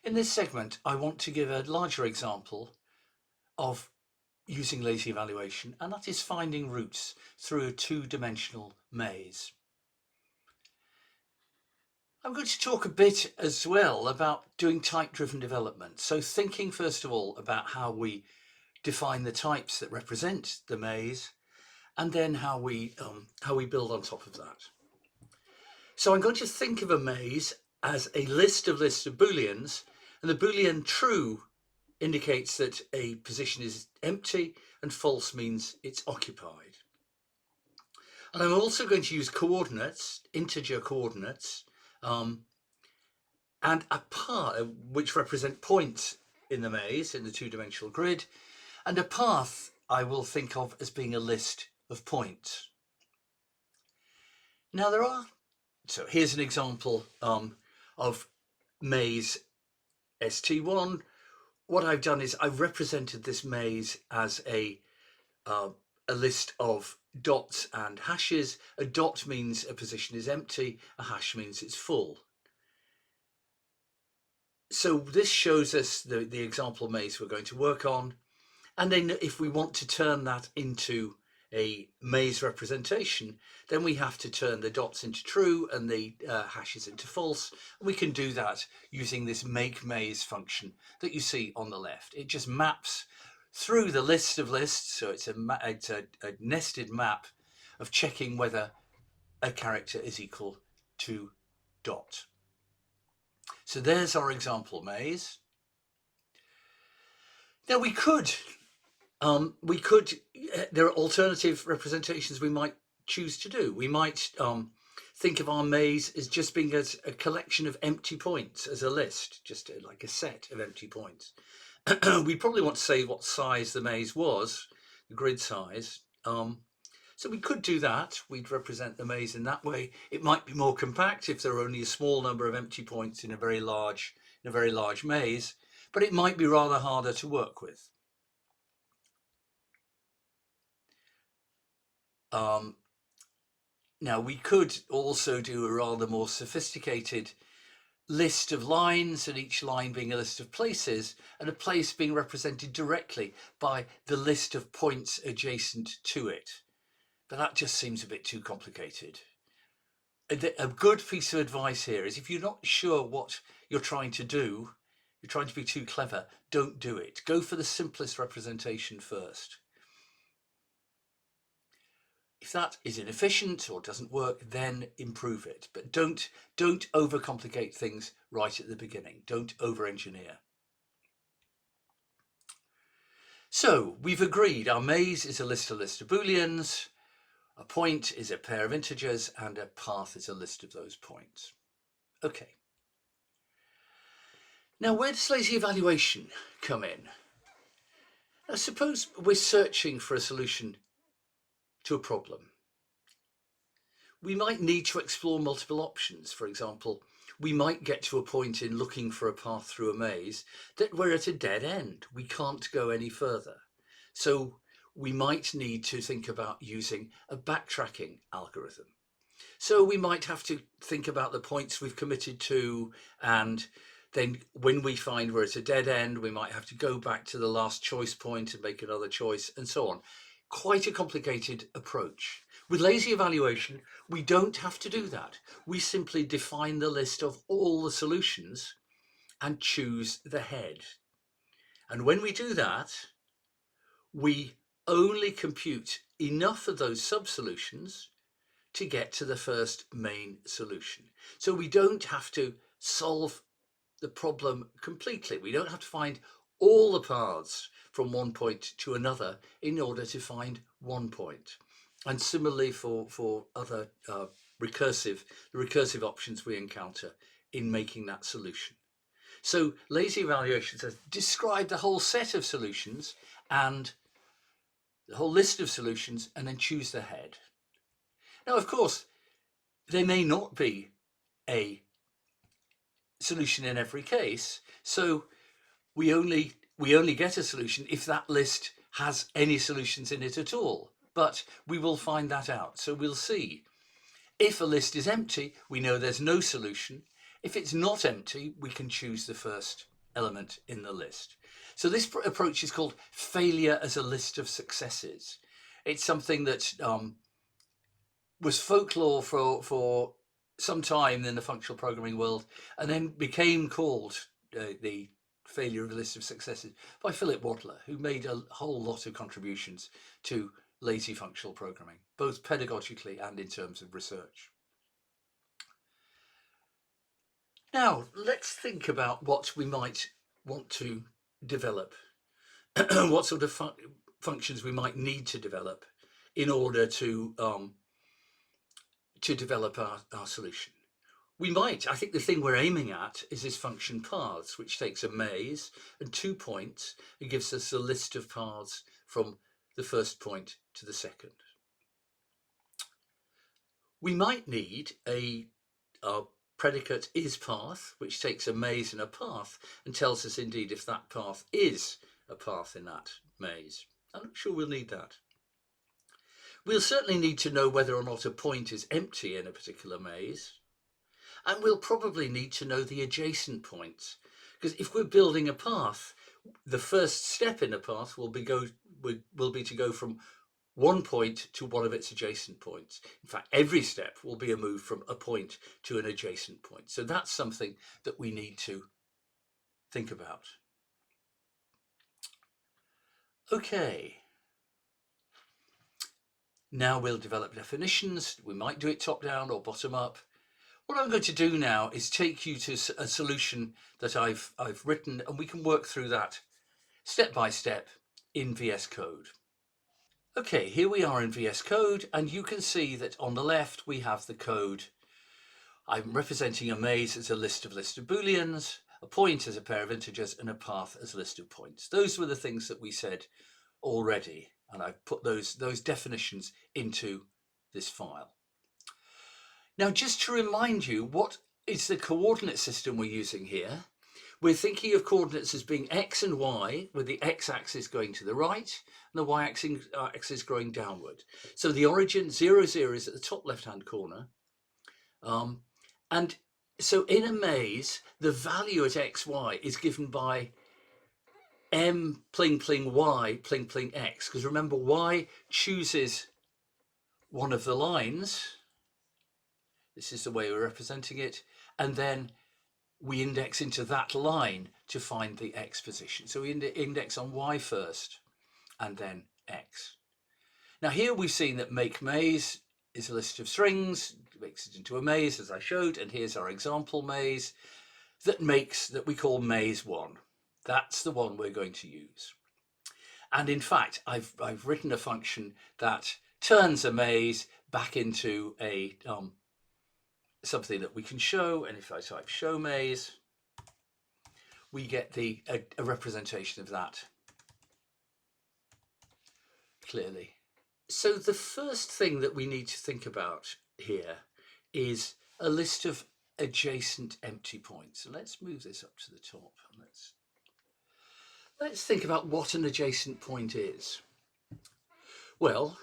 In this segment, I want to give a larger example of using lazy evaluation, and that is finding routes through a two-dimensional maze. I'm going to talk a bit as well about doing type-driven development. So thinking first of all about how we define the types that represent the maze, and then how we build on top of that. So I'm going to think of a maze as a list of Booleans, and the Boolean true indicates that a position is empty and false means it's occupied. And I'm also going to use coordinates, integer coordinates, and a path, which represent points in the maze, in the two-dimensional grid, and a path I will think of as being a list of points. Now so here's an example of maze ST1. What I've done is I've represented this maze as a list of dots and hashes. A dot means a position is empty, a hash means it's full. So this shows us the example maze we're going to work on. And then if we want to turn that into a maze representation, then we have to turn the dots into true and the hashes into false. And we can do that using this make maze function that you see on the left. It just maps through the list of lists. So it's a nested map of checking whether a character is equal to dot. So there's our example maze. Now we could, there are alternative representations we might choose to do. We might think of our maze as just being as a collection of empty points, as a list, just like a set of empty points. We probably want to say what size the maze was, the grid size. So we could do that. We'd represent the maze in that way. It might be more compact if there are only a small number of empty points in a very large maze, but it might be rather harder to work with. Now we could also do a rather more sophisticated list of lines, and each line being a list of places, and a place being represented directly by the list of points adjacent to it. But that just seems a bit too complicated. A good piece of advice here is if you're not sure what you're trying to do, you're trying to be too clever, don't do it. Go for the simplest representation first. If that is inefficient or doesn't work, then improve it. But don't overcomplicate things right at the beginning. Don't over-engineer. So we've agreed our maze is a list of Booleans. A point is a pair of integers, and a path is a list of those points. Okay. Now, where does lazy evaluation come in? Now, suppose we're searching for a solution to a problem. We might need to explore multiple options. For example, we might get to a point in looking for a path through a maze that we're at a dead end. We can't go any further. So we might need to think about using a backtracking algorithm. So we might have to think about the points we've committed to, and then when we find we're at a dead end, we might have to go back to the last choice point and make another choice, and so on. Quite a complicated approach. With lazy evaluation, we don't have to do that. We simply define the list of all the solutions and choose the head. And when we do that, we only compute enough of those sub-solutions to get to the first main solution. So we don't have to solve the problem completely. We don't have to find all the paths from one point to another in order to find one point. And similarly for other recursive options we encounter in making that solution. So lazy evaluation says describe the whole set of solutions and the whole list of solutions, and then choose the head. Now, of course, there may not be a solution in every case, so we only get a solution if that list has any solutions in it at all. But we will find that out. So we'll see. If a list is empty, we know there's no solution. If it's not empty, we can choose the first element in the list. So this approach is called failure as a list of successes. It's something that was folklore for some time in the functional programming world, and then became called the failure of a list of successes by Philip Wadler, who made a whole lot of contributions to lazy functional programming, both pedagogically and in terms of research. Now, let's think about what we might want to develop, what sort of functions we might need to develop in order to develop our solution. We might, I think the thing we're aiming at is this function paths, which takes a maze and 2 points and gives us a list of paths from the first point to the second. We might need a predicate is path, which takes a maze and a path and tells us indeed if that path is a path in that maze. I'm not sure we'll need that. We'll certainly need to know whether or not a point is empty in a particular maze. And we'll probably need to know the adjacent points, because if we're building a path, the first step in a path will be to go from one point to one of its adjacent points. In fact, every step will be a move from a point to an adjacent point. So that's something that we need to think about. Okay. Now we'll develop definitions. We might do it top down or bottom up. What I'm going to do now is take you to a solution that I've written, and we can work through that step by step in VS Code. Okay, here we are in VS Code, and you can see that on the left we have the code. I'm representing a maze as a list of booleans, a point as a pair of integers, and a path as a list of points. Those were the things that we said already, and I've put those definitions into this file. Now, just to remind you, what is the coordinate system we're using here? We're thinking of coordinates as being x and y, with the x-axis going to the right and the y-axis going downward. So the origin 0, 0 is at the top left-hand corner. And so in a maze, the value at x, y is given by m pling pling y pling pling x, because remember, y chooses one of the lines. This is the way we're representing it. And then we index into that line to find the x position. So we index on y first and then x. Now here we've seen that make maze is a list of strings, makes it into a maze as I showed, and here's our example maze that we call maze 1. That's the one we're going to use. And in fact, I've written a function that turns a maze back into a something that we can show, and if I type show maze, we get a representation of that clearly. So the first thing that we need to think about here is a list of adjacent empty points. So let's move this up to the top and let's think about what an adjacent point is. Well,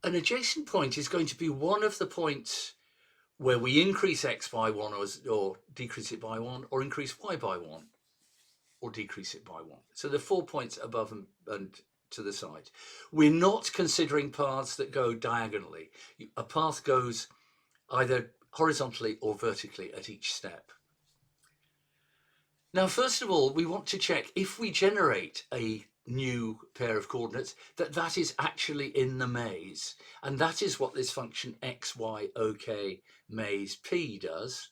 an adjacent point is going to be one of the points where we increase x by 1 or decrease it by 1, or increase y by 1 or decrease it by 1. So the 4 points above and to the side. We're not considering paths that go diagonally. A path goes either horizontally or vertically at each step. Now, first of all, we want to check if we generate a new pair of coordinates that is actually in the maze, and that is what this function xy_ok maze p does.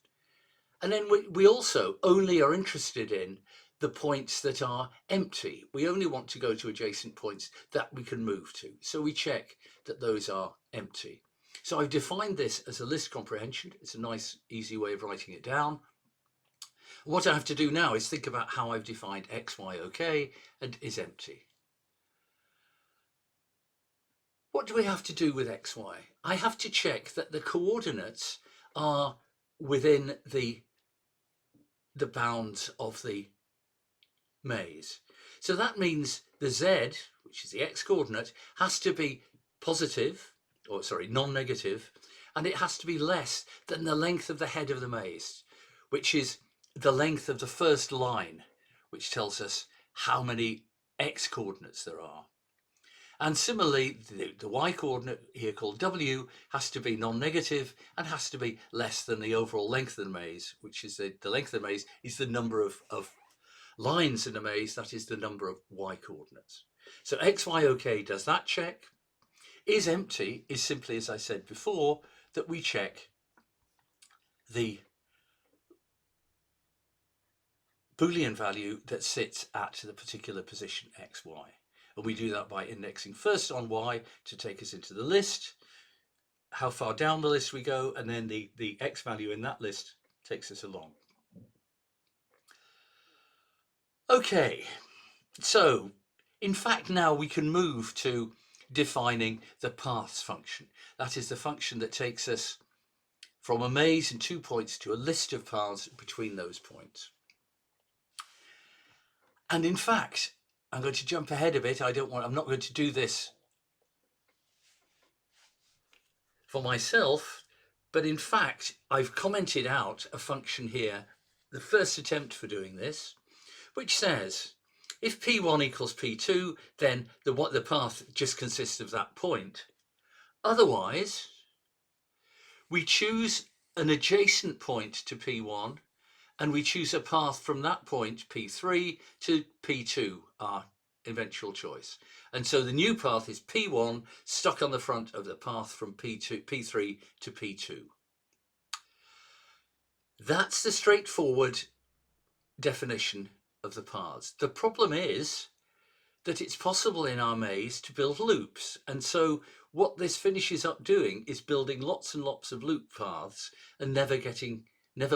And then we also only are interested in the points that are empty. We only want to go to adjacent points that we can move to, so we check that those are empty. So I've defined this as a list comprehension. It's a nice easy way of writing it down. What I have to do now is think about how I've defined xy_ok and is empty. What do we have to do with xy? I have to check that the coordinates are within the bounds of the maze. So that means the z, which is the x coordinate, has to be positive, or sorry, non-negative, and it has to be less than the length of the head of the maze, which is the length of the first line, which tells us how many x coordinates there are. And similarly, the y coordinate here called w has to be non-negative and has to be less than the overall length of the maze, which is the length of the maze is the number of lines in the maze, that is the number of y coordinates. So x, y, OK does that check. Is empty is simply, as I said before, that we check the Boolean value that sits at the particular position x, y. And we do that by indexing first on y to take us into the list, how far down the list we go, and then the x value in that list takes us along. Okay, so in fact now we can move to defining the paths function. That is the function that takes us from a maze and 2 points to a list of paths between those points. And in fact, I'm going to jump ahead a bit. I'm not going to do this for myself, but in fact, I've commented out a function here, the first attempt for doing this, which says if P1 equals P2, then the path just consists of that point. Otherwise, we choose an adjacent point to P1 and we choose a path from that point, P3 to P2, our eventual choice. And so the new path is P1 stuck on the front of the path from P3 to P2. That's the straightforward definition of the paths. The problem is that it's possible in our maze to build loops. And so what this finishes up doing is building lots and lots of loop paths and never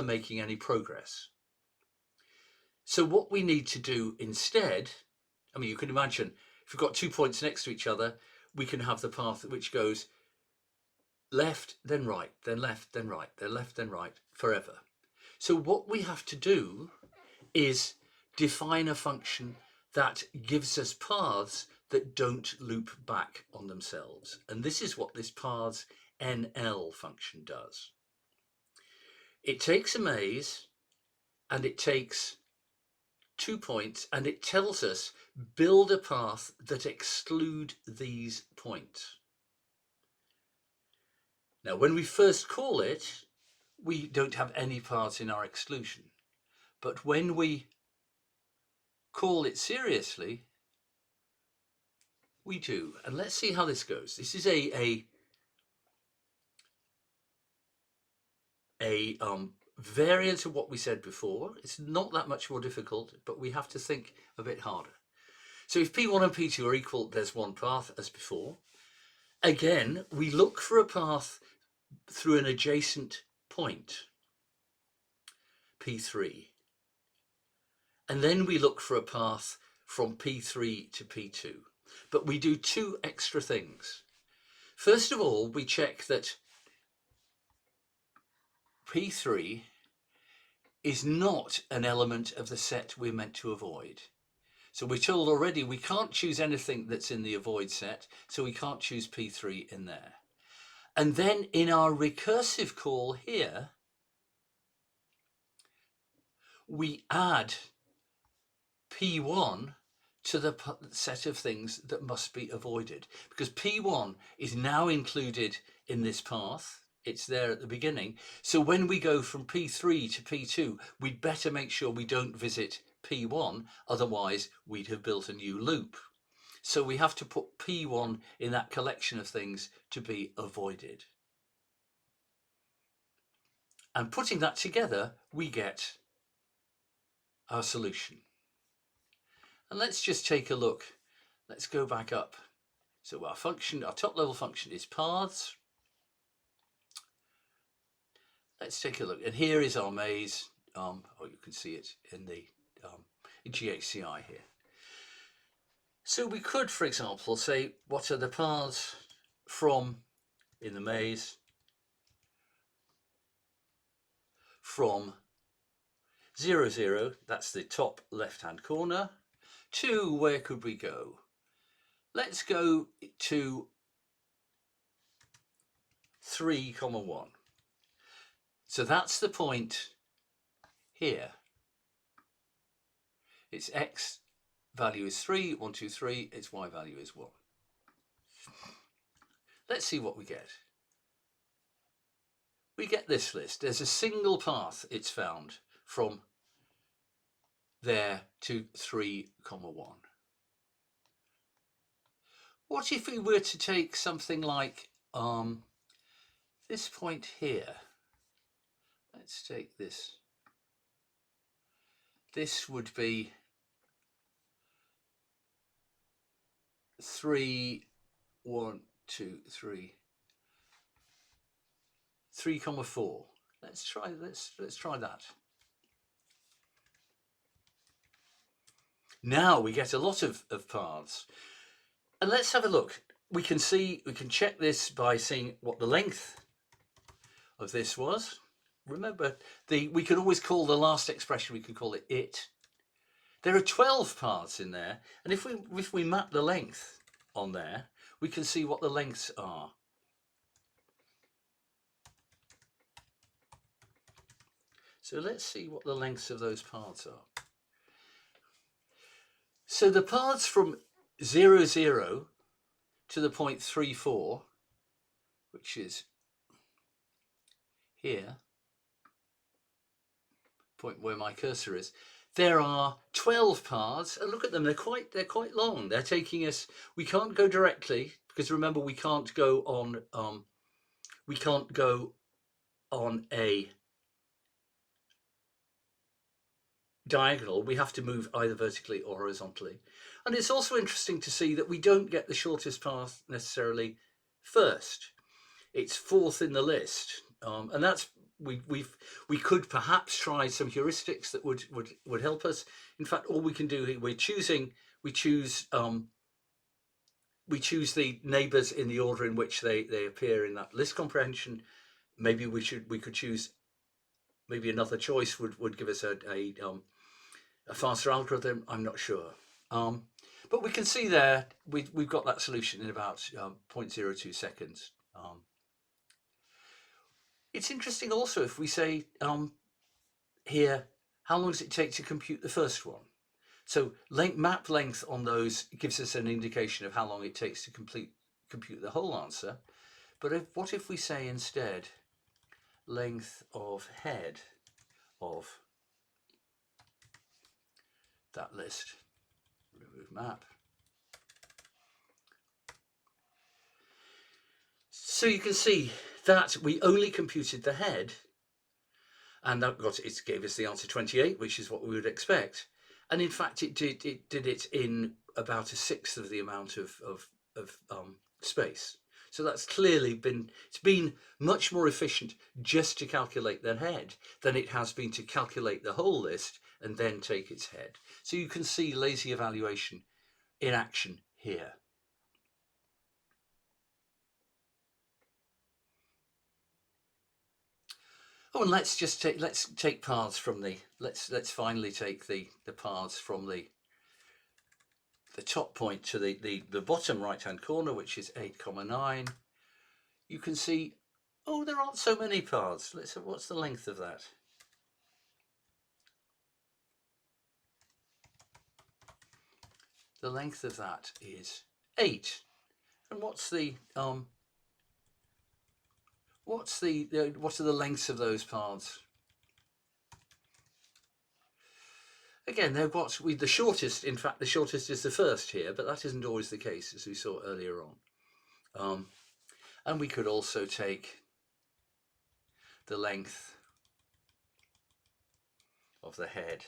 making any progress. So what we need to do instead, I mean, you can imagine if we've got 2 points next to each other, we can have the path which goes left, then right, then left, then right, then left, then right, forever. So what we have to do is define a function that gives us paths that don't loop back on themselves. And this is what this paths NL function does. It takes a maze and it takes 2 points and it tells us build a path that exclude these points. Now, when we first call it, we don't have any paths in our exclusion. But when we call it seriously, we do. And let's see how this goes. This is a variant of what we said before. It's not that much more difficult, but we have to think a bit harder. So if P1 and P2 are equal, there's one path as before. Again, we look for a path through an adjacent point, P3. And then we look for a path from P3 to P2. But we do 2 extra things. First of all, we check that P3 is not an element of the set we're meant to avoid. So we're told already we can't choose anything that's in the avoid set, so we can't choose P3 in there. And then in our recursive call here, we add P1 to the set of things that must be avoided, because P1 is now included in this path. It's there at the beginning. So when we go from P3 to P2, we'd better make sure we don't visit P1, otherwise we'd have built a new loop. So we have to put P1 in that collection of things to be avoided. And putting that together, we get our solution. And let's just take a look. Let's go back up. So our top level function is paths. Let's take a look. And here is our maze. You can see it in the in GHCI here. So we could, for example, say what are the paths from in the maze from 0, 0, that's the top left-hand corner, to where could we go? Let's go to 3, 1. So that's the point here. Its x value is 3, 1, 2, 3. Its y value is 1. Let's see what we get. We get this list. There's a single path it's found from there to 3, 1. What if we were to take something like this point here? Let's take this. This would be 3, 1, 2, 3, 3, 4. Let's try that. Now we get a lot of paths. And let's have a look. We can check this by seeing what the length of this was. Remember, we can always call the last expression, we can call it. There are 12 paths in there, and if we map the length on there, we can see what the lengths are. So let's see what the lengths of those paths are. So the paths from 0, 0 to the point 3, 4, which is here, point where my cursor is, there are 12 paths, and look at them, they're quite long. They're taking us, we can't go directly, because remember we can't go on a diagonal. We have to move either vertically or horizontally. And it's also interesting to see that we don't get the shortest path necessarily first. It's fourth in the list, and that's we could perhaps try some heuristics that would help us. In fact, all we can do here, we choose the neighbors in the order in which they appear in that list comprehension. Maybe we could choose, maybe another choice would give us a faster algorithm. I'm not sure, but we can see there we've got that solution in about 0.02 seconds. It's interesting also if we say here, how long does it take to compute the first one? So map length on those gives us an indication of how long it takes to compute the whole answer. But what if we say instead length of head of that list? Remove map. So you can see that we only computed the head, and it gave us the answer 28, which is what we would expect. And in fact, it did it in about a sixth of the amount of space. So that's clearly it's been much more efficient just to calculate the head than it has been to calculate the whole list and then take its head. So you can see lazy evaluation in action here. Oh, and let's take paths from let's finally take the paths from the top point to the bottom right hand corner, which is 8, 9. You can see, oh, there aren't so many paths. What's the length of that? The length of that is 8. And what are the lengths of those paths? Again, they're the shortest. In fact, the shortest is the first here, but that isn't always the case, as we saw earlier on. And we could also take the length of the head.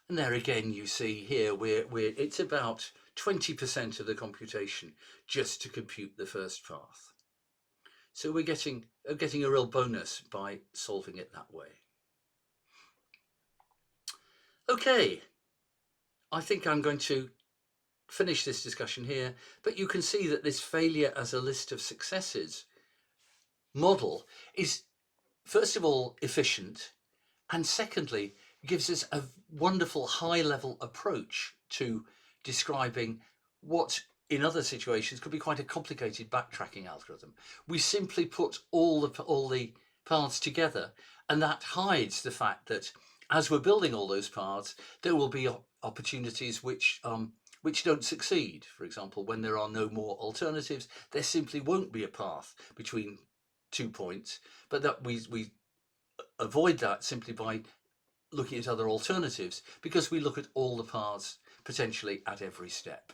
And there again, you see here, it's about 20% of the computation just to compute the first path. So we're getting a real bonus by solving it that way. Okay, I think I'm going to finish this discussion here, but you can see that this failure as a list of successes model is, first of all, efficient, and secondly, gives us a wonderful high-level approach to describing what in other situations could be quite a complicated backtracking algorithm. We simply put all the paths together, and that hides the fact that as we're building all those paths, there will be opportunities which don't succeed. For example, when there are no more alternatives, there simply won't be a path between 2 points, but that we avoid that simply by looking at other alternatives, because we look at all the paths potentially at every step.